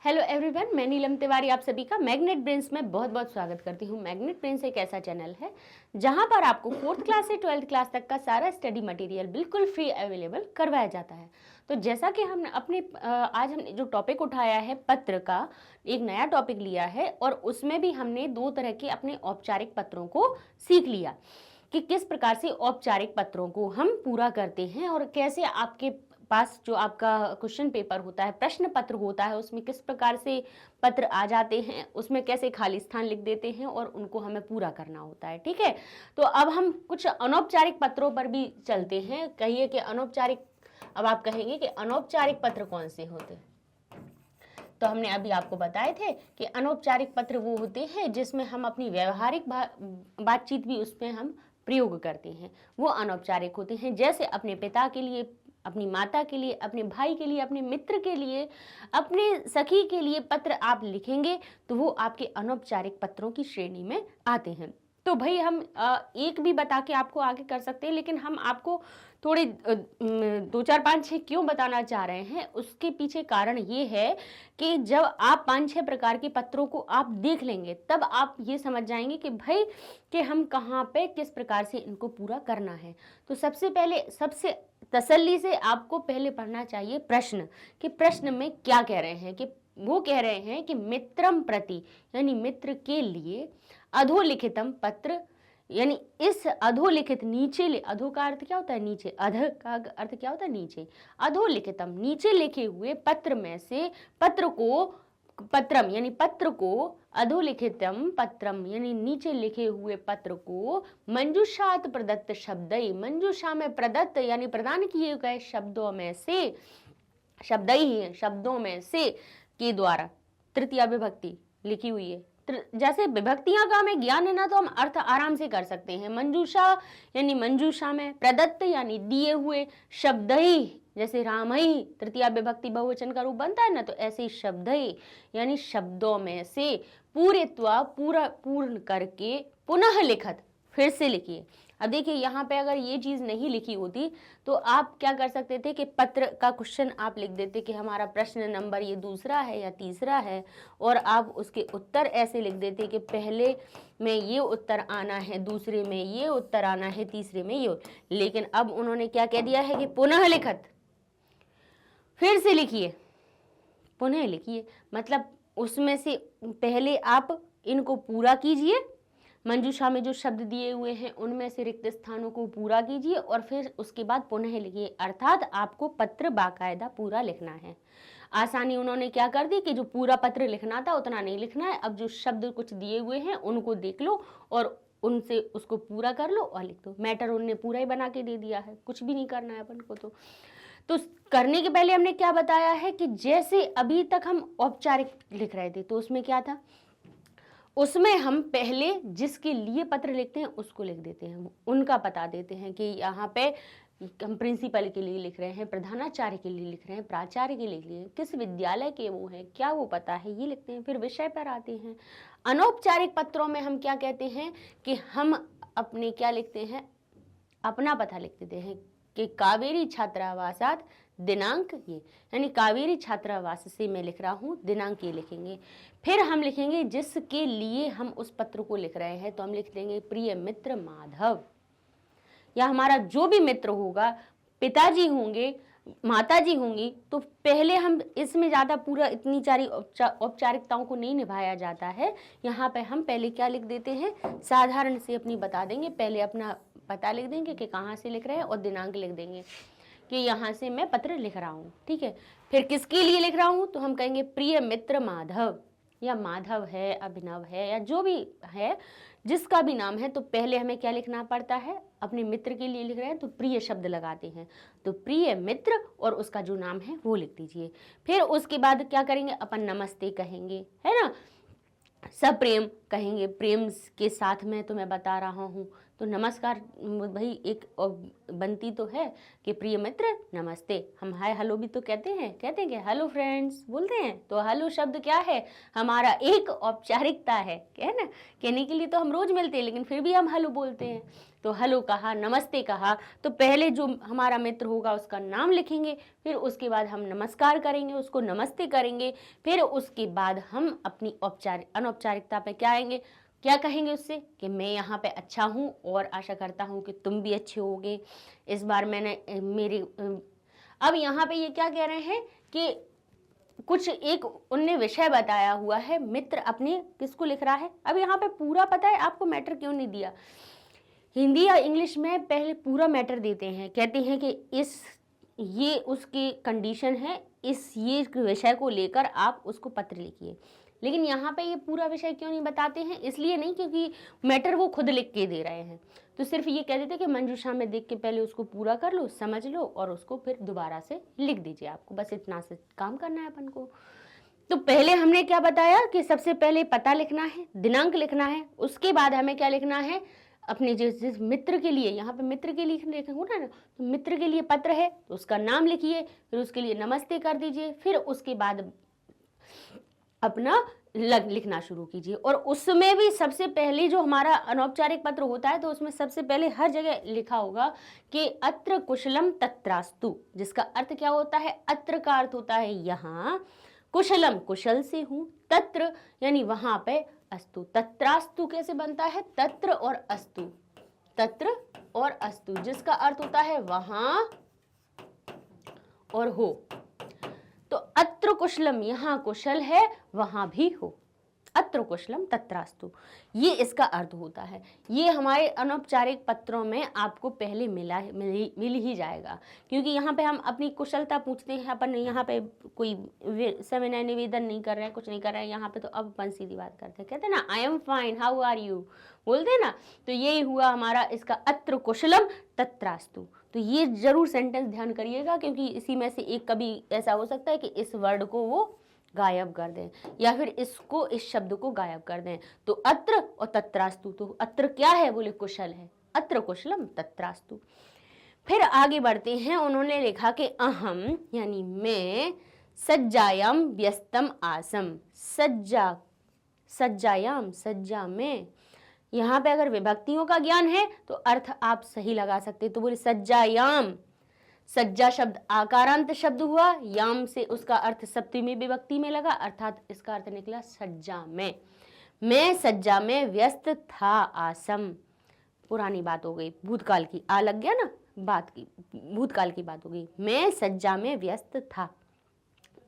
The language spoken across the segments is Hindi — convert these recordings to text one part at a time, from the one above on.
हेलो एवरीवन, मैं नीलम तिवारी आप सभी का मैग्नेट ब्रेन्स में बहुत बहुत स्वागत करती हूँ। मैग्नेट ब्रेन्स एक ऐसा चैनल है जहाँ पर आपको 4th क्लास से 12th क्लास तक का सारा स्टडी मटेरियल बिल्कुल फ्री अवेलेबल करवाया जाता है। तो जैसा कि हमने आज हमने जो टॉपिक उठाया है पत्र का, एक नया टॉपिक लिया है और उसमें भी हमने 2 तरह के अपने औपचारिक पत्रों को सीख लिया कि किस प्रकार से औपचारिक पत्रों को हम पूरा करते हैं और कैसे आपके पास जो आपका क्वेश्चन पेपर होता है, प्रश्न पत्र होता है, उसमें किस प्रकार से पत्र आ जाते हैं, उसमें कैसे खाली स्थान लिख देते हैं और उनको हमें पूरा करना होता है। ठीक है, तो अब हम कुछ अनौपचारिक पत्रों पर भी चलते हैं। कहिए कि अनौपचारिक, अब आप कहेंगे कि अनौपचारिक पत्र कौन से होते हैं। तो हमने अभी आपको बताए थे कि अनौपचारिक पत्र वो होते हैं जिसमें हम अपनी व्यवहारिक बातचीत भी उसमें हम प्रयोग करते हैं, वो अनौपचारिक होते हैं। जैसे अपने पिता के लिए, अपनी माता के लिए, अपने भाई के लिए, अपने मित्र के लिए, अपने सखी के लिए पत्र आप लिखेंगे तो वो आपके अनौपचारिक पत्रों की श्रेणी में आते हैं। तो भाई हम एक भी बता के आपको आगे कर सकते हैं, लेकिन हम आपको थोड़े 2, 4, 5, 6 क्यों बताना चाह रहे हैं, उसके पीछे कारण ये है कि जब आप 5-6 प्रकार के पत्रों को आप देख लेंगे तब आप ये समझ जाएंगे कि भाई कि हम कहाँ पे किस प्रकार से इनको पूरा करना है। तो सबसे पहले, सबसे तसल्ली से आपको पहले पढ़ना चाहिए प्रश्न, कि प्रश्न में क्या कह रहे हैं। कि वो कह रहे हैं कि मित्रम प्रति, यानी मित्र के लिए, अधोलिखितम पत्र, यानी इस अधोलिखित, नीचे, अधो का अर्थ क्या होता है नीचे, अध का अर्थ क्या होता है नीचे, अधोलिखितम नीचे लिखे हुए पत्र में से पत्र को, पत्रम यानी पत्र को, अधोलिखितम पत्रम यानी नीचे लिखे हुए पत्र को, मंजूषात प्रदत्त शब्दई, मंजूषा में प्रदत्त यानी प्रदान किए गए शब्दों में से, शब्दई शब्दों में से के द्वारा, तृतीया विभक्ति लिखी हुई है। जैसे विभक्तियां का हमें ज्ञान है ना, तो हम अर्थ आराम से कर सकते हैं। मंजूषा यानी मंजूषा में, प्रदत्त यानी दिए हुए, शब्दई जैसे राम ही तृतीया विभक्ति बहुवचन का रूप बनता है ना, तो ऐसे ही शब्दई यानी शब्दों में से, पूरेत्वा पूरा पूर्ण करके, पुनः लिखत फिर से लिखिए। अब देखिए यहाँ पे अगर ये चीज नहीं लिखी होती तो आप क्या कर सकते थे कि पत्र का क्वेश्चन आप लिख देते कि हमारा प्रश्न नंबर ये दूसरा है या तीसरा है, और आप उसके उत्तर ऐसे लिख देते कि पहले में ये उत्तर आना है, दूसरे में ये उत्तर आना है, तीसरे में ये। लेकिन अब उन्होंने क्या कह दिया है कि पुनः लिखत, फिर से लिखिए, पुनः लिखिए, मतलब उसमें से पहले आप इनको पूरा कीजिए, मंजूषा में जो शब्द दिए हुए हैं उनमें से रिक्त स्थानों को पूरा कीजिए और फिर उसके बाद पुनः लिखिए। अर्थात आपको पत्र बाकायदा पूरा लिखना है। आसानी उन्होंने क्या कर दी कि जो पूरा पत्र लिखना था उतना नहीं लिखना है, अब जो शब्द कुछ दिए हुए हैं उनको देख लो और उनसे उसको पूरा कर लो और लिख दो। मैटर उन्होंने पूरा ही बना के दे दिया है, कुछ भी नहीं करना है अपन को। तो करने के पहले हमने क्या बताया है कि जैसे अभी तक हम औपचारिक लिख रहे थे तो उसमें क्या था, उसमें हम पहले जिसके लिए पत्र लिखते हैं उसको लिख देते हैं, उनका बता देते हैं कि यहाँ पे हम प्रिंसिपल के लिए लिख रहे हैं, प्रधानाचार्य के लिए लिख रहे हैं, प्राचार्य के लिए लिख रहे हैं, किस विद्यालय के वो हैं, क्या वो पता है, ये लिखते हैं। फिर विषय पर आते हैं। अनौपचारिक पत्रों में हम क्या कहते हैं कि हम अपने क्या लिखते हैं, अपना पता लिख देते हैं कि कावेरी छात्रावासात दिनांक ये, यानी कावेरी छात्रावास से मैं लिख रहा हूँ, दिनांक ये लिखेंगे। फिर हम लिखेंगे जिसके लिए हम उस पत्र को लिख रहे हैं, तो हम लिख देंगे प्रिय मित्र माधव, या हमारा जो भी मित्र होगा, पिताजी होंगे, माताजी होंगी, तो पहले हम इसमें ज़्यादा पूरा इतनी सारी औपचारिकताओं को नहीं निभाया जाता है। यहाँ पे हम पहले क्या लिख देते हैं, साधारण से अपनी बता देंगे, पहले अपना पता लिख देंगे कि कहाँ से लिख रहे हैं और दिनांक लिख देंगे कि यहाँ से मैं पत्र लिख रहा हूँ। ठीक है, फिर किसके लिए लिख रहा हूँ, तो हम कहेंगे प्रिय मित्र माधव, या माधव है, अभिनव है, या जो भी है, जिसका भी नाम है। तो पहले हमें क्या लिखना पड़ता है, अपने मित्र के लिए लिख रहे हैं तो प्रिय शब्द लगाते हैं, तो प्रिय मित्र और उसका जो नाम है वो लिख दीजिए। फिर उसके बाद क्या करेंगे, अपन नमस्ते कहेंगे, है ना, सप्रेम कहेंगे, प्रेम के साथ में तो मैं बता रहा हूँ, तो नमस्कार भाई एक बनती तो है कि प्रिय मित्र नमस्ते, हम हाय हेलो भी तो कहते हैं कि हेलो फ्रेंड्स बोलते हैं। तो हेलो शब्द क्या है, हमारा एक औपचारिकता है ना, कहने के लिए तो हम रोज मिलते हैं लेकिन फिर भी हम हेलो बोलते हैं। तो हेलो कहा, नमस्ते कहा, तो पहले जो हमारा मित्र होगा उसका नाम लिखेंगे, फिर उसके बाद हम नमस्कार करेंगे, उसको नमस्ते करेंगे, फिर उसके बाद हम अपनी अनौपचारिकता पे क्या आएंगे, क्या कहेंगे उससे कि मैं यहाँ पे अच्छा हूँ और आशा करता हूँ कि तुम भी अच्छे होगे। इस बार मैंने अब यहाँ पे ये क्या कह रहे हैं कि कुछ एक उनने विषय बताया हुआ है, मित्र अपने किसको लिख रहा है। अब यहाँ पे पूरा पता है आपको मैटर क्यों नहीं दिया, हिंदी या इंग्लिश में पहले पूरा मैटर देते हैं, कहते हैं कि ये उसकी कंडीशन है, ये विषय को लेकर आप उसको पत्र लिखिए। लेकिन यहाँ पे ये पूरा विषय क्यों नहीं बताते हैं, इसलिए नहीं क्योंकि मैटर वो खुद लिख के दे रहे हैं, तो सिर्फ ये कह देते कि मंजूषा में देख के पहले उसको पूरा कर लो, समझ लो और उसको फिर दोबारा से लिख दीजिए। आपको बस इतना से काम करना है अपन को। तो पहले हमने क्या बताया कि सबसे पहले पता लिखना है, दिनांक लिखना है, उसके बाद हमें क्या लिखना है, अपने जिस मित्र के लिए, यहाँ पे मित्र के लिए लिखना है ना, तो मित्र के लिए पत्र है तो उसका नाम लिखिए, फिर उसके लिए नमस्ते कर दीजिए, फिर उसके बाद अपना लिखना शुरू कीजिए। और उसमें भी सबसे पहले जो हमारा अनौपचारिक पत्र होता है तो उसमें सबसे पहले हर जगह लिखा होगा कि अत्र कुशलम तत्रास्तु, जिसका अर्थ क्या होता है, अत्र का अर्थ होता है यहाँ, कुशलम कुशल से हूं, तत्र यानी वहां पे, अस्तु तत्रास्तु कैसे बनता है, तत्र और अस्तु, तत्र और अस्तु, जिसका अर्थ होता है वहां और हो। तो अत्र कुशलम, यहाँ कुशल है वहां भी हो, अत्र कुशलम तत्रास्तु, ये इसका अर्थ होता है। ये हमारे अनौपचारिक पत्रों में आपको पहले मिल ही जाएगा, क्योंकि यहाँ पे हम अपनी कुशलता पूछते हैं, अपन यहाँ पे कोई सविनय निवेदन नहीं कर रहे हैं, कुछ नहीं कर रहे हैं, यहाँ पे तो अब अपन सीधी बात करते हैं, कहते हैं ना I am fine how are you, बोलते हैं ना। तो यही हुआ हमारा इसका अत्र कुशलम तत्रास्तु। तो ये जरूर सेंटेंस ध्यान करिएगा, क्योंकि इसी में से एक कभी ऐसा हो सकता है कि इस वर्ड को वो गायब कर दें या फिर इस शब्द को गायब कर दें। तो अत्र और तत्रास्तु, तो अत्र क्या है, बोले कुशल है, अत्र कुशलम तत्रास्तु। फिर आगे बढ़ते हैं, उन्होंने लिखा कि अहम यानी मैं सज्जायाम व्यस्तम आसम, सज्जायाम सज्जा में, यहाँ पे अगर विभक्तियों का ज्ञान है तो अर्थ आप सही लगा सकते, तो बोले सज्जायाम, सज्जा शब्द आकारांत शब्द हुआ, याम से उसका अर्थ सप्तमी विभक्ति में लगा, अर्थात इसका अर्थ निकला सज्जा में। मैं सज्जा में व्यस्त था आसम, पुरानी बात हो गई, भूतकाल की, आ लग गया ना बात की, भूतकाल की बात हो गई, मैं सज्जा में व्यस्त था।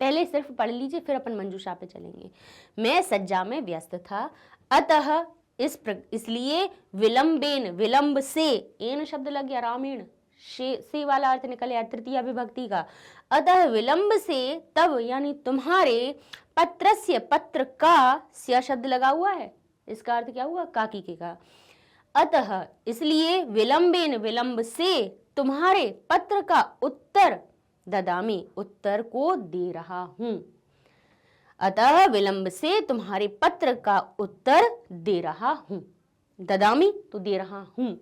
पहले सिर्फ पढ़ लीजिए फिर अपन मंजूषा पे चलेंगे। मैं सज्जा में व्यस्त था, अतः इसलिए विलंबेन, विलंब से, एन शब्द लग गया, रामीण से वाला अर्थ निकल आया तृतीया विभक्ति का, अतः विलंब से, तब यानी तुम्हारे, पत्रस्य पत्र का, स्या शब्द लगा हुआ है, इसका अर्थ क्या हुआ, काकी के का, अतः इसलिए विलंबेन विलंब से तुम्हारे पत्र का उत्तर ददामी, उत्तर को दे रहा हूं, अतः विलंब से तुम्हारे पत्र का उत्तर दे रहा हूं, ददामी तो दे रहा हूं,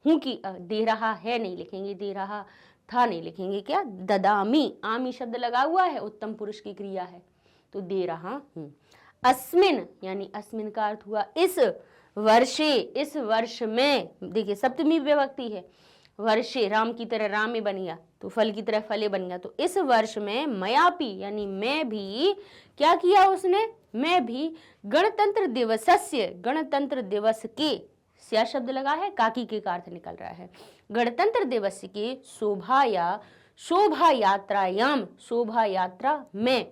हूं की दे रहा है नहीं लिखेंगे, दे रहा था नहीं लिखेंगे, क्या ददामी, आमी शब्द लगा हुआ है, उत्तम पुरुष की क्रिया है, तो दे रहा हूं। अस्मिन यानी अस्मिन का अर्थ हुआ इस वर्षे, इस वर्ष में, देखिए सप्तमी विभक्ति है, वर्षे राम की तरह रामे बन गया तो फल की तरह फले बन गया, तो इस वर्ष में मयापी यानी मैं भी, क्या किया उसने, मैं भी गणतंत्र दिवसस्य, गणतंत्र दिवस के, स्या शब्द लगा है, काकी के का अर्थ निकल रहा है, गणतंत्र दिवस के शोभा यात्रायाम, शोभा यात्रा में,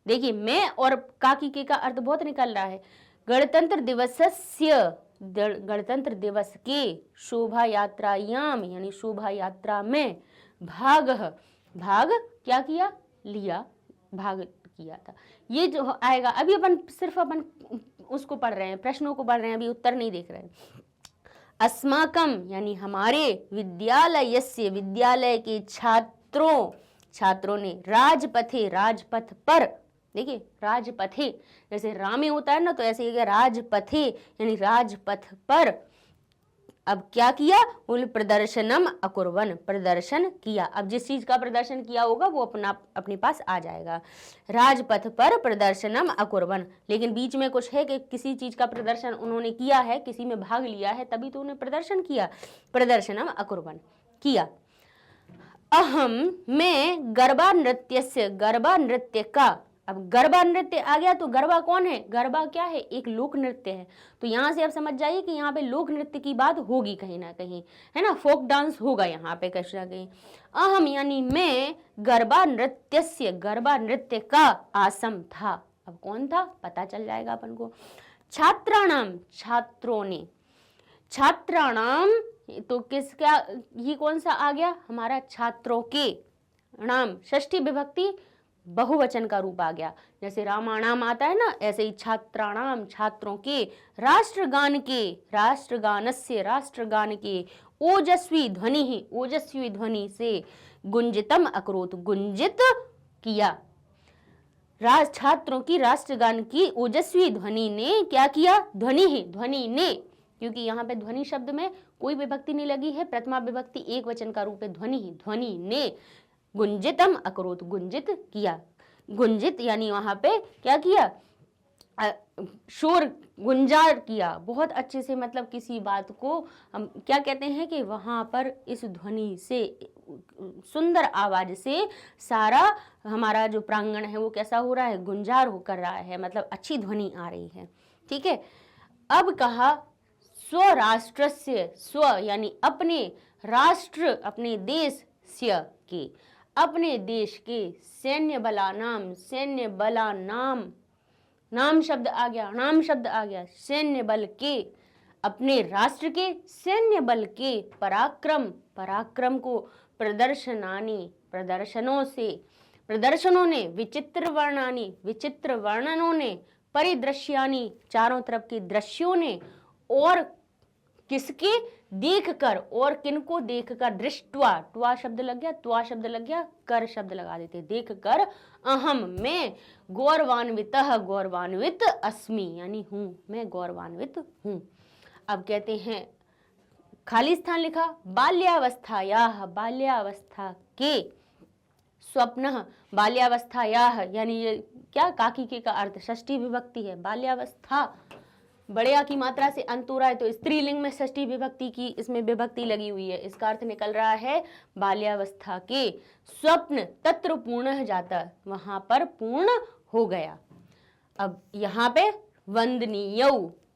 देखिए मैं और काकी के का अर्थ बहुत निकल रहा है, गणतंत्र दिवसस्य, गणतंत्र दिवस के, शोभा यात्रायाम यानी शोभा यात्रा में, भाग क्या किया, लिया, भाग किया था, ये जो आएगा। अभी अपन उसको पढ़ रहे हैं, प्रश्नों को पढ़ रहे हैं, अभी उत्तर नहीं देख रहे हैं। अस्माकम यानी हमारे, विद्यालयस्य विद्यालय के छात्रों ने, राजपथे राजपथ पर, देखिए राजपथे जैसे रामे होता है ना, तो ऐसे ही राजपथे यानी राजपथ पर, अब क्या किया, बोले प्रदर्शनम अकुर्वन, प्रदर्शन किया। अब जिस चीज का प्रदर्शन किया होगा वो अपने पास आ जाएगा। राजपथ पर प्रदर्शनम अकुर्वन, लेकिन बीच में कुछ है कि किसी चीज का प्रदर्शन उन्होंने किया है, किसी में भाग लिया है, तभी तो उन्हें प्रदर्शन किया। प्रदर्शनम अकुर्वन किया। अहम मैं गरबा नृत्य से, गरबा नृत्य का, अब गरबा नृत्य आ गया तो गरबा कौन है, गरबा क्या है, एक लोक नृत्य है। तो यहां से आप समझ जाइए कि यहाँ पे लोक नृत्य की बात होगी कहीं ना कहीं, है ना, फोक डांस होगा यहाँ पे कहीं ना कहीं। अहम यानी मैं गरबा नृत्य से, गरबा नृत्य का आसम था। अब कौन था पता चल जाएगा अपन को। छात्राणाम, छात्रों ने, छात्राणाम तो किसका, ये कौन सा आ गया हमारा, छात्रों के, नाम षष्ठी विभक्ति बहुवचन का रूप आ गया। जैसे रामाणाम आता है ना, ऐसे ही छात्राणाम, छात्रों के, राष्ट्रगान के, राष्ट्रगानस्य, राष्ट्रगान के, ओजस्वी ध्वनि ही, ओजस्वी ध्वनि से, गुंजितम अकरोत, गुंजित किया। छात्रों की राष्ट्रगान की ओजस्वी ध्वनि ने क्या किया, ध्वनि ही, ध्वनि ने, क्योंकि यहाँ पे ध्वनि शब्द में कोई विभक्ति नहीं लगी है, प्रथमा विभक्ति एक वचन का रूप है, ध्वनि ही, ध्वनि ने गुंजितम अकरोत, गुंजित किया। गुंजित यानी वहां पे क्या किया, शोर गुंजार किया बहुत अच्छे से, मतलब किसी बात को हम क्या कहते हैं कि वहां पर इस ध्वनि से, सुंदर आवाज से सारा हमारा जो प्रांगण है वो कैसा हो रहा है, गुंजार हो कर रहा है, मतलब अच्छी ध्वनि आ रही है। ठीक है, अब कहा स्वराष्ट्रस्य, स्व यानी अपने, राष्ट्र अपने देश, स्य के, अपने देश के, सैन्य बला नाम, सैन्य बला नाम, नाम शब्द आ गया, नाम शब्द आ गया, सैन्य बल के, अपने राष्ट्र के सैन्य बल के, पराक्रम, पराक्रम को, प्रदर्शनानी, प्रदर्शनों से, प्रदर्शनों ने, विचित्र वर्णानी, विचित्र वर्णनों ने, परिदृश्यानी, चारों तरफ के दृश्यों ने, और किसके देखकर, और किनको देखकर, दृष्टवा, टुआ शब्द लग गया, तुआ शब्द लग गया, कर शब्द लगा देते, देखकर, अहम मैं, गौरवान्वित, गौरवान्वित अस्मि यानी हूं, मैं गौरवान्वित हूं। अब कहते हैं खाली स्थान लिखा, बाल्यावस्थायाः, बाल्यावस्था के, स्वप्न, बाल्यावस्थायाः यानी ये क्या, काकी के का अर्थ षष्ठी विभक्ति है, बाल्यावस्था बड़े आ की मात्रा से अंत हो रहा है तो स्त्रीलिंग में षष्ठी विभक्ति की इसमें विभक्ति लगी हुई है, इसका अर्थ निकल रहा है बाल्यावस्था के, स्वप्न तत्र पूर्ण जाता, वहां पर पूर्ण हो गया। अब यहाँ पे वंदनीय,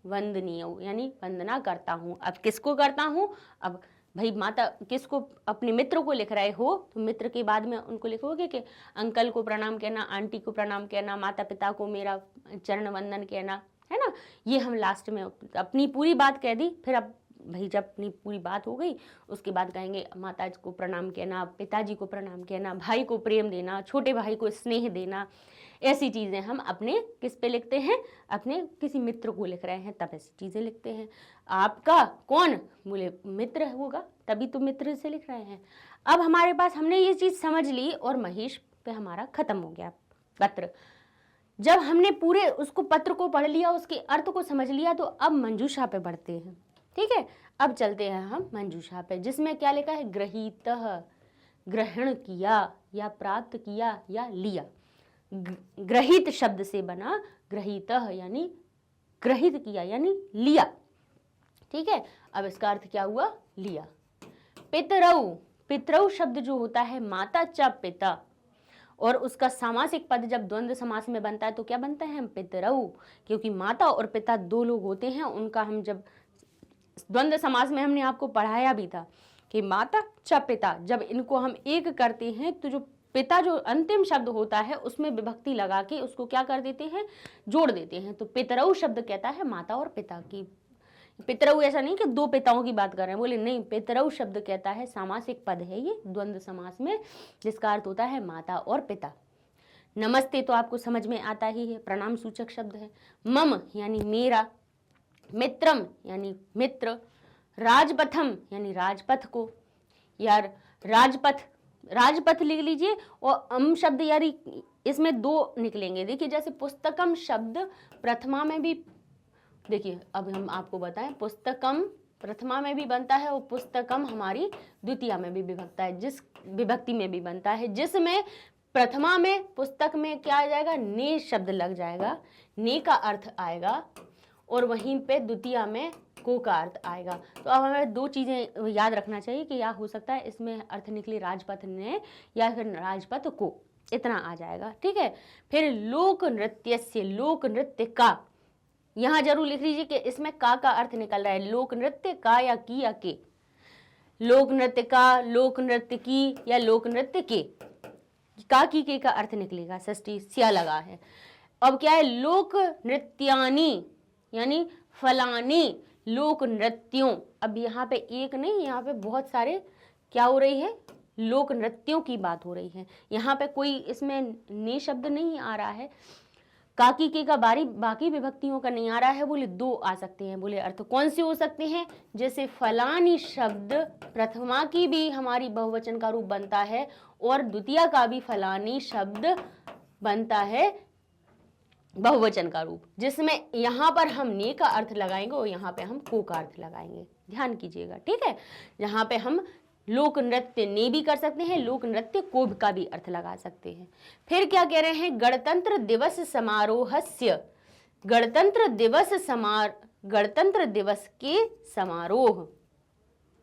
वंदनीय यानी वंदना करता हूँ। अब किसको करता हूँ, अब भाई माता किसको, अपने मित्र को लिख रहे हो तो मित्र के बाद में उनको लिखोगे कि अंकल को प्रणाम कहना, आंटी को प्रणाम कहना, माता पिता को मेरा चरण वंदन कहना, है ना। ये हम लास्ट में अपनी पूरी बात कह दी, फिर अब भाई जब अपनी पूरी बात हो गई उसके बाद कहेंगे माता जी को प्रणाम कहना, पिताजी को प्रणाम कहना, भाई को प्रेम देना, छोटे भाई को स्नेह देना, ऐसी चीज़ें हम अपने किस पे लिखते हैं, अपने किसी मित्र को लिख रहे हैं तब ऐसी चीज़ें लिखते हैं। आपका कौन, बोले मित्र होगा तभी तो मित्र से लिख रहे हैं। अब हमारे पास हमने ये चीज़ समझ ली और महेश पे हमारा खत्म हो गया पत्र। जब हमने पूरे उसको पत्र को पढ़ लिया, उसके अर्थ को समझ लिया, तो अब मंजूषा पे बढ़ते हैं। ठीक है, अब चलते हैं हम मंजूषा पे, जिसमें क्या लिखा है, गृहीतः, ग्रहण किया या प्राप्त किया या लिया, ग्रहित शब्द से बना, गृहीतः यानी ग्रहित किया यानी लिया। ठीक है, अब इसका अर्थ क्या हुआ, लिया। पितरौ, पितरौ शब्द जो होता है माता च पिता, और उसका सामासिक पद जब द्वंद्व समास में बनता है तो क्या बनता है, हम पितरौ, क्योंकि माता और पिता दो लोग होते हैं, उनका हम जब द्वंद्व समास में हमने आपको पढ़ाया भी था कि माता च पिता, जब इनको हम एक करते हैं तो जो पिता जो अंतिम शब्द होता है उसमें विभक्ति लगा के उसको क्या कर देते हैं, जोड़ देते हैं। तो पितरौ शब्द कहता है माता और पिता की। पितरौ ऐसा नहीं कि दो पिताओं की बात कर रहे हैं, बोले नहीं, पितरौ शब्द कहता है, सामासिक पद है ये द्वंद्व समास में, जिसका अर्थ होता है माता और पिता। नमस्ते तो आपको समझ में आता ही है, प्रणाम सूचक शब्द है। मम यानी मेरा, मित्रम यानी मित्र, राजपथम यानी राजपथ को, यार राजपथ, राजपथ लिख लीजिए, और अम शब्द यानी इसमें दो निकलेंगे। देखिए जैसे पुस्तकम शब्द प्रथमा में भी, देखिए अब हम आपको बताएं, पुस्तकम प्रथमा में भी बनता है और पुस्तकम हमारी द्वितीया में भी विभक्ता है, जिस विभक्ति में भी बनता है, जिसमें प्रथमा में पुस्तक में क्या आ जाएगा, ने शब्द लग जाएगा, ने का अर्थ आएगा, और वहीं पे द्वितीया में को का अर्थ आएगा। तो अब हमें दो चीजें याद रखना चाहिए कि या हो सकता है इसमें अर्थ निकले राजपथ ने या फिर राजपथ को, इतना आ जाएगा। ठीक है, फिर लोक नृत्य से, लोक नृत्य का, यहां जरूर लिख लीजिए कि इसमें का अर्थ निकल रहा है, लोक नृत्य का या की या के, लोक नृत्य का, लोक नृत्य की या लोक नृत्य के, का की के का अर्थ निकलेगा, षष्ठी स्या लगा है। अब क्या है, लोक नृत्यानी यानी फलानी लोक नृत्यों, अब यहाँ पे एक नहीं, यहाँ पे बहुत सारे क्या हो रही है, लोक नृत्यों की बात हो रही है। यहाँ पे कोई इसमें ने शब्द नहीं आ रहा है, काकी के का बाकी विभक्तियों का नहीं आ रहा है। बोले दो आ सकते हैं, बोले अर्थ कौन से हो सकते हैं, जैसे फलानी शब्द प्रथमा की भी हमारी बहुवचन का रूप बनता है और द्वितीया का भी फलानी शब्द बनता है बहुवचन का रूप, जिसमें यहाँ पर हम ने का अर्थ लगाएंगे और यहाँ पे हम को का अर्थ लगाएंगे, ध्यान कीजिएगा। ठीक है, यहाँ पे हम लोक नृत्य ने भी कर सकते हैं, लोक नृत्य को का भी अर्थ लगा सकते हैं। फिर क्या कह रहे हैं, गणतंत्र दिवस समारोहस्य, गणतंत्र दिवस के समारोह।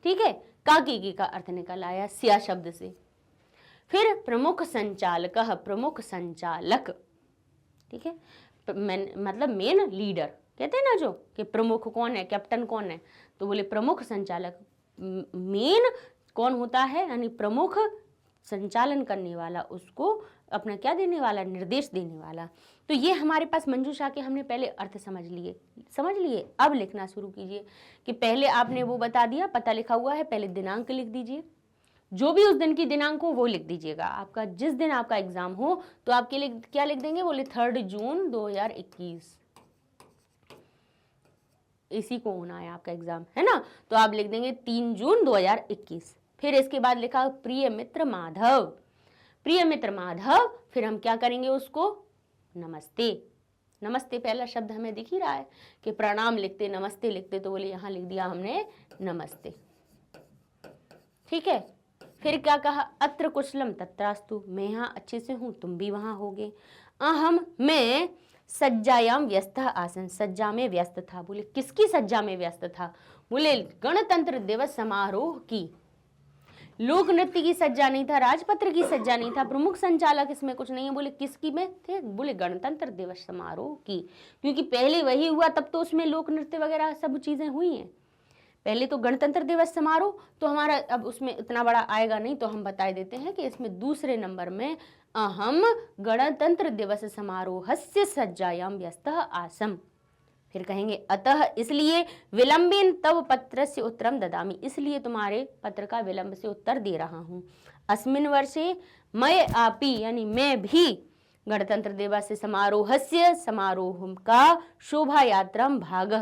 ठीक है, काकी का अर्थ निकल आया स्या शब्द से। फिर प्रमुख संचालक, प्रमुख संचालक, ठीक है, मतलब मेन लीडर कहते हैं ना, जो कि प्रमुख कौन है, कैप्टन कौन है, तो बोले प्रमुख संचालक, मेन कौन होता है, यानी प्रमुख संचालन करने वाला, उसको अपना क्या देने वाला, निर्देश देने वाला। तो ये हमारे पास मंजूषा के हमने पहले अर्थ समझ लिए। अब लिखना शुरू कीजिए कि पहले आपने वो बता दिया, पता लिखा हुआ है, पहले दिनांक लिख दीजिए, जो भी उस दिन की दिनांक हो वो लिख दीजिएगा। आपका जिस दिन आपका एग्जाम हो तो आपके लिए क्या लिख देंगे, बोले 3 जून 2021, इसी को होना है आपका एग्जाम, है ना, तो आप लिख देंगे 3 जून 2021। फिर इसके बाद लिखा प्रिय मित्र माधव, प्रिय मित्र माधव, फिर हम क्या करेंगे उसको, नमस्ते, नमस्ते पहला शब्द हमें दिख ही रहा है कि प्रणाम लिखते नमस्ते लिखते, तो बोले यहाँ लिख दिया हमने नमस्ते। ठीक है, फिर क्या कहा, अत्र कुशलम तत्रास्तु, मैं यहाँ अच्छे से हूँ तुम भी वहां होगे। अहम मैं सज्जायाम व्यस्त आसन, सज्जा में व्यस्त था, बोले किसकी सज्जा में व्यस्त था, बोले गणतंत्र दिवस समारोह की, लोक नृत्य की सज्जा नहीं था, राजपत्र की सज्जा नहीं था, प्रमुख संचालक इसमें कुछ नहीं है, बोले किसकी में थे, बोले गणतंत्र दिवस समारोह की, क्योंकि पहले वही हुआ तब तो उसमें लोक नृत्य वगैरह सब चीजें हुई हैं। पहले तो गणतंत्र दिवस समारोह, तो हमारा अब उसमें इतना बड़ा आएगा नहीं, तो हम बता देते हैं कि इसमें दूसरे नंबर में अहम गणतंत्र दिवस समारोहस्य सज्जायाम व्यस्तः आसम। फिर कहेंगे अतः इसलिए विलंबेन तव पत्र से उत्तरम ददामी, इसलिए तुम्हारे पत्र का विलंब से उत्तर दे रहा हूँ। अस्मिन वर्षे मैं आपी यानी मैं भी गणतंत्र दिवस समारोहस्य समारोह का शोभा यात्रा भाग,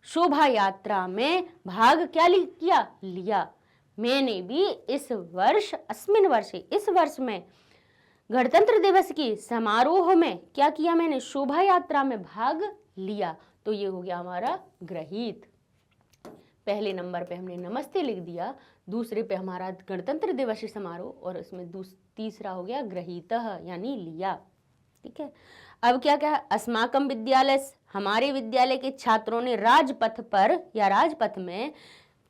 शोभा यात्रा में भाग क्या किया, लिया। मैंने भी इस वर्ष अस्मिन वर्षे इस वर्ष में गणतंत्र दिवस की समारोह में क्या किया, मैंने शोभा यात्रा में भाग लिया। तो ये हो गया हमारा ग्रहीत। पहले नंबर पे हमने नमस्ते लिख दिया, दूसरे पे हमारा गणतंत्र दिवस समारोह, और इसमें तीसरा हो गया ग्रहीतः यानी लिया। ठीक है, अब क्या कहा, अस्माकम विद्यालय, हमारे विद्यालय के छात्रों ने राजपथ पर या राजपथ में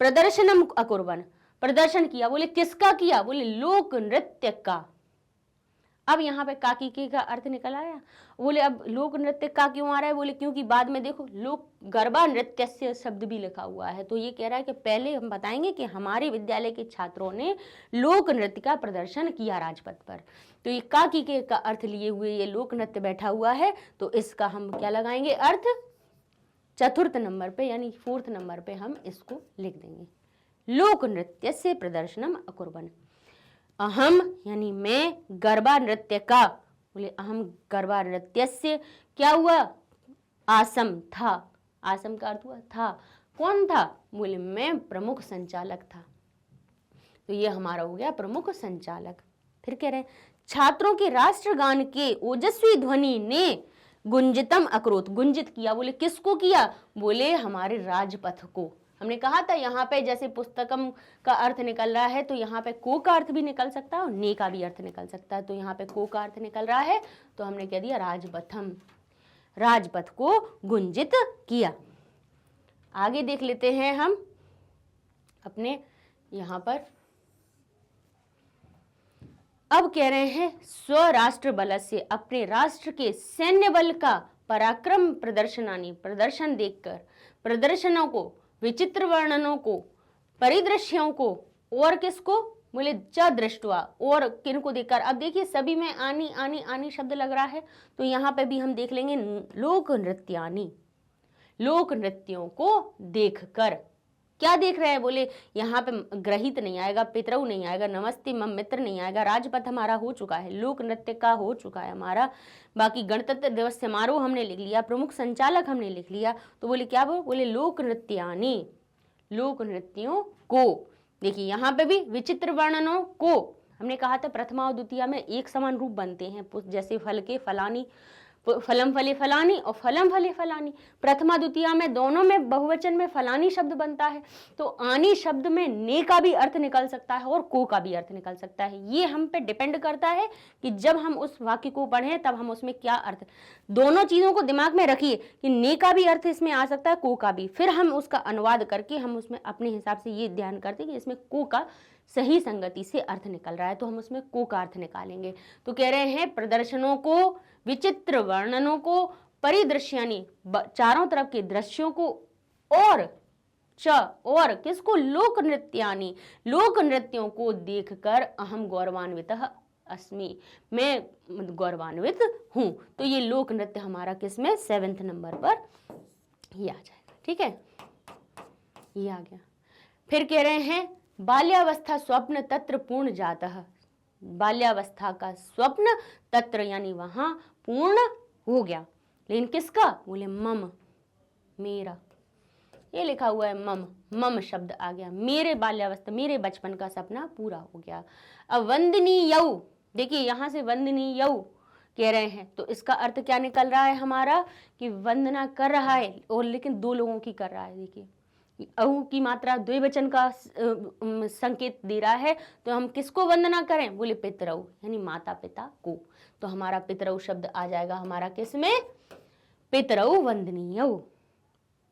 प्रदर्शनम अकुर्वन्, प्रदर्शन किया, बोले किसका किया, बोले लोक नृत्य का। अब यहाँ पे काकी के का अर्थ निकल आया, बोले अब लोक नृत्य का क्यों आ रहा है, बोले क्योंकि बाद में देखो लोक गरबा नृत्य से शब्द भी लिखा हुआ है, तो ये कह रहा है कि पहले हम बताएंगे कि हमारे विद्यालय के छात्रों ने लोक नृत्य का प्रदर्शन किया राजपथ पर। तो ये काकी के का अर्थ लिए हुए ये लोक नृत्य बैठा हुआ है, तो इसका हम क्या लगाएंगे अर्थ, चतुर्थ नंबर पे यानी 4th नंबर पे हम इसको लिख देंगे, लोक नृत्य से प्रदर्शनम अकुर्वन्। अहम यानी मैं गरबा नृत्य का, बोले अहम गरबा नृत्य से क्या हुआ, आसम था, आसम का अर्थ हुआ था, कौन था, बोले मैं प्रमुख संचालक था। तो ये हमारा हो गया प्रमुख संचालक। फिर कह रहे हैं छात्रों के राष्ट्रगान के ओजस्वी ध्वनि ने गुंजितम अकरोत, गुंजित किया, बोले किसको किया, बोले हमारे राजपथ को, हमने कहा था यहाँ पे जैसे पुस्तकम का अर्थ निकल रहा है तो यहाँ पे को का अर्थ भी निकल सकता है और ने का भी अर्थ निकल सकता है। तो यहाँ पे को का अर्थ निकल रहा है तो हमने कह दिया राजपथम, राजपथ को गुंजित किया। आगे देख लेते हैं हम अपने यहाँ पर। अब कह रहे हैं स्वराष्ट्र बल से, अपने राष्ट्र के सैन्य बल का पराक्रम प्रदर्शनानी, प्रदर्शन देखकर, प्रदर्शनों को, विचित्र वर्णनों को, परिदृश्यों को, और किसको, बोले च दृष्टवा, और किनको देखकर। अब देखिए सभी में आनी आनी आनी शब्द लग रहा है तो यहाँ पे भी हम देख लेंगे लोक नृत्यानी, लोक नृत्यों को देखकर। क्या देख रहे हैं, बोले यहाँ पे ग्रहित नहीं आएगा, पितरऊ नहीं आएगा, नमस्ते मम मित्र नहीं आएगा, राजपथ हमारा हो चुका है, लोक नृत्य का हो चुका है हमारा, बाकी गणतंत्र दिवस समारोह हमने लिख लिया, प्रमुख संचालक हमने लिख लिया। तो बोले क्या बोले लोक नृत्यानी, लोक नृत्यों को। देखिए यहाँ पे भी विचित्र वर्णनों को, हमने कहा था प्रथमा और द्वितीय में एक समान रूप बनते हैं, जैसे फल के फलानी, फलम फले फलानी और फलम फले फलानी। प्रथमा द्वितीया में दोनों में बहुवचन में फलानी शब्द बनता है तो आनी शब्द में ने का भी अर्थ निकल सकता है और को का भी अर्थ निकल सकता है। ये हम पे डिपेंड करता है कि जब हम उस वाक्य को पढ़ें तब हम उसमें क्या अर्थ, दोनों चीजों को दिमाग में रखिए कि ने का भी अर्थ इसमें आ सकता है, को का भी, फिर हम उसका अनुवाद करके हम उसमें अपने हिसाब से ये ध्यान करते हैं कि इसमें को का सही संगति से अर्थ निकल रहा है तो हम उसमें को का अर्थ निकालेंगे। तो कह रहे हैं प्रदर्शनों को, विचित्र वर्णनों को, परिदृश्यानी चारों तरफ के दृश्यों को, और किसको, लोक नृत्यानी, लोक नृत्यों को देखकर अहम गौरवान्वित अस्मि, मैं गौरवान्वित हूं। तो ये लोक नृत्य हमारा किसमें 7वें नंबर पर ये आ जाएगा। ठीक है, ये आ गया। फिर कह रहे हैं बाल्यावस्था स्वप्न तत्र पूर्ण जातः, बाल्यावस्था का स्वप्न तत्र यानी वहां पूर्ण हो गया, लेकिन किसका, बोले मम, मेरा, ये लिखा हुआ है मम, मम शब्द आ गया, मेरे बाल्यावस्था, मेरे बचपन का सपना पूरा हो गया। अब वंदनीयौ, देखिए यहां से वंदनीयौ कह रहे हैं तो इसका अर्थ क्या निकल रहा है हमारा कि वंदना कर रहा है और लेकिन दो लोगों की कर रहा है। देखिए अहु की मात्रा द्विवचन का संकेत दे रहा है तो हम किसको वंदना करें, बोले पितरऊ यानी माता पिता को। तो हमारा पितरऊ शब्द आ जाएगा हमारा किसमें, पितरऊ वंदनीयौ,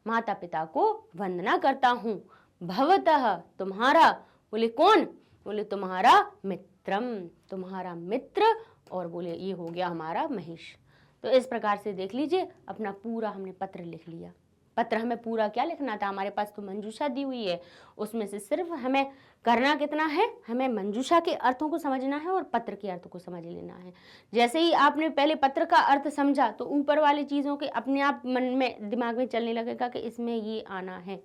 माता पिता को वंदना करता हूं। भवतः तुम्हारा, बोले कौन, बोले तुम्हारा मित्रम, तुम्हारा मित्र, और बोले ये हो गया हमारा महेश। तो इस प्रकार से देख लीजिए अपना पूरा हमने पत्र लिख लिया। पत्र हमें पूरा क्या लिखना था, हमारे पास तो मंजूषा दी हुई है, उसमें से सिर्फ हमें करना कितना है, हमें मंजूषा के अर्थों को समझना है और पत्र के अर्थ को समझ लेना है। जैसे ही आपने पहले पत्र का अर्थ समझा तो ऊपर वाली चीज़ों के अपने आप मन में दिमाग में चलने लगेगा कि इसमें ये आना है।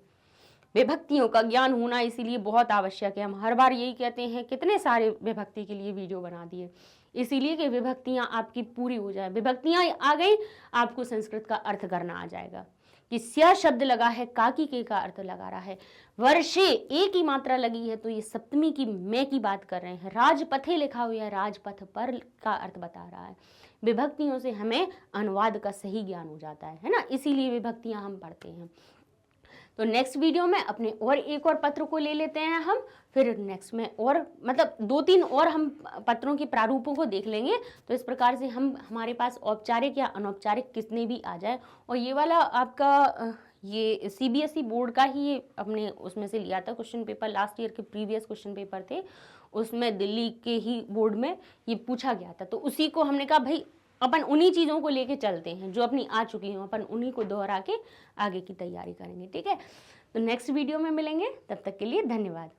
विभक्तियों का ज्ञान होना इसीलिए बहुत आवश्यक है। हम हर बार यही कहते हैं, कितने सारे विभक्ति के लिए वीडियो बना दिए, इसीलिए कि विभक्तियां आपकी पूरी हो जाए। विभक्तियां आ गई आपको संस्कृत का अर्थ करना आ जाएगा कि स्या शब्द लगा है, काकी के का अर्थ लगा रहा है, वर्षे ए की मात्रा लगी है तो ये सप्तमी की मैं की बात कर रहे हैं, राजपथे लिखा हुआ है राजपथ पर का अर्थ बता रहा है। विभक्तियों से हमें अनुवाद का सही ज्ञान हो जाता है ना, इसीलिए विभक्तियां हम पढ़ते हैं। तो नेक्स्ट वीडियो में अपने और एक और पत्र को ले लेते हैं हम, फिर नेक्स्ट में और मतलब 2-3 और हम पत्रों के प्रारूपों को देख लेंगे। तो इस प्रकार से हम हमारे पास औपचारिक या अनौपचारिक कितने भी आ जाए। और ये वाला आपका ये CBSE बोर्ड का ही ये अपने उसमें से लिया था क्वेश्चन पेपर, लास्ट ईयर के प्रीवियस क्वेश्चन पेपर थे उसमें दिल्ली के ही बोर्ड में ये पूछा गया था। तो उसी को हमने कहा भाई अपन उन्हीं चीज़ों को लेके चलते हैं जो अपनी आ चुकी हैं, अपन उन्हीं को दोहरा के आगे की तैयारी करेंगे। ठीक है, तो नेक्स्ट वीडियो में मिलेंगे, तब तक के लिए धन्यवाद।